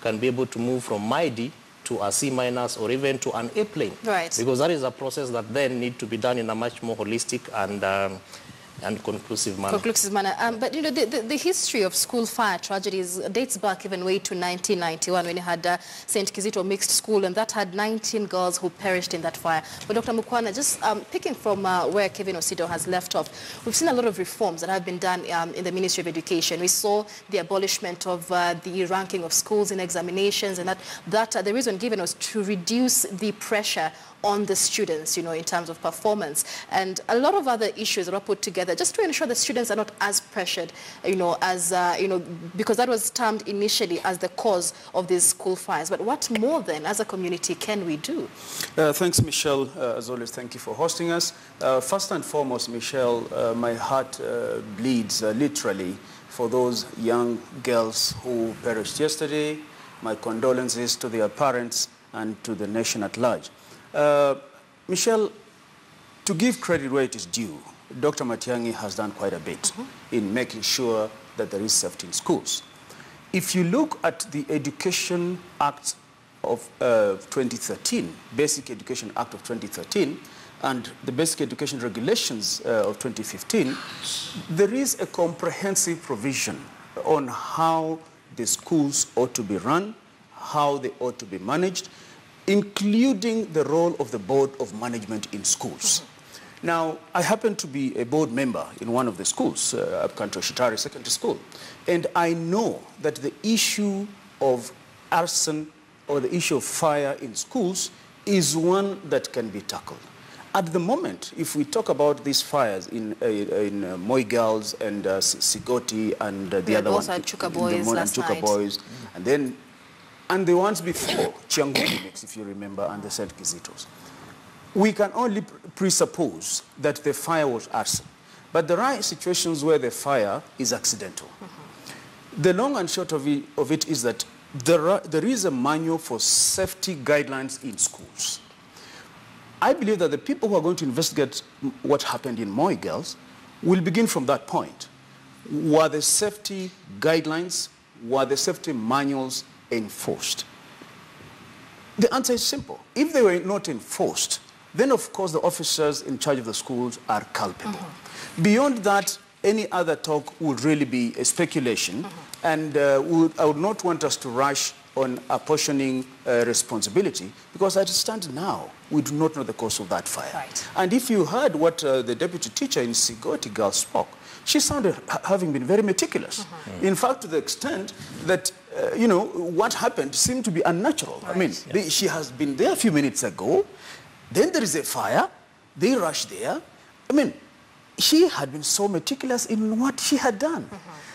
can be able to move from MIDI to a C- or even to an airplane. Right. Because that is a process that then need to be done in a much more holistic and conclusive manner. But you know, the history of school fire tragedies dates back even way to 1991 when you had St. Kizito Mixed School, and that had 19 girls who perished in that fire. But Dr. Mukwana, just picking from where Kevin Osido has left off, we've seen a lot of reforms that have been done in the Ministry of Education. We saw the abolishment of the ranking of schools in examinations, and that the reason given was to reduce the pressure on the students, you know, in terms of performance, and a lot of other issues that are put together just to ensure that students are not as pressured, you know, as, you know, because that was termed initially as the cause of these school fires. But what more then, as a community, can we do? Thanks, Michelle. As always, thank you for hosting us. First and foremost, Michelle, my heart bleeds literally for those young girls who perished yesterday. My condolences to their parents and to the nation at large. Michelle, to give credit where it is due, Dr. Matiang'i has done quite a bit in making sure that there is safety in schools. If you look at the Education Act of 2013, Basic Education Act of 2013, and the Basic Education Regulations of 2015, there is a comprehensive provision on how the schools ought to be run, how they ought to be managed, including the role of the Board of Management in schools. Now, I happen to be a board member in one of the schools, Upcountry Shitari Secondary School, and I know that the issue of arson or the issue of fire in schools is one that can be tackled. At the moment, if we talk about these fires in Moi Girls and Sigoti and the other one, Chuka Boys last night. Boys, and the ones before, Chianguti Mix, if you remember, and the St. Kizitos. We can only presuppose that the fire was arson. But there are situations where the fire is accidental. The long and short of it is that there is a manual for safety guidelines in schools. I believe that the people who are going to investigate what happened in Moi Girls will begin from that point. Were the safety guidelines, were the safety manuals enforced? The answer is simple. If they were not enforced, then of course the officers in charge of the schools are culpable. Beyond that, any other talk would really be a speculation, and I would not want us to rush on apportioning responsibility, because as it stands now, we do not know the cause of that fire. Right. And if you heard what the deputy teacher in Sigoti Girl spoke, she sounded having been very meticulous. In fact, to the extent that, you know, what happened seemed to be unnatural. Right. I mean, she has been there a few minutes ago, then there is a fire, they rush there. I mean, she had been so meticulous in what she had done.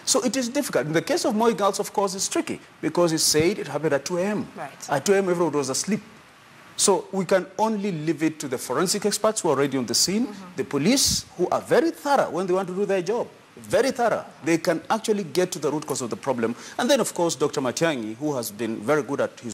So it is difficult. In the case of Moi Girls, of course, it's tricky, because it said it happened at 2 a.m. Right. At 2 a.m., everyone was asleep. So we can only leave it to the forensic experts who are already on the scene, the police, who are very thorough when they want to do their job. Very thorough. They can actually get to the root cause of the problem. And then, of course, Dr. Matiang'i, who has been very good at his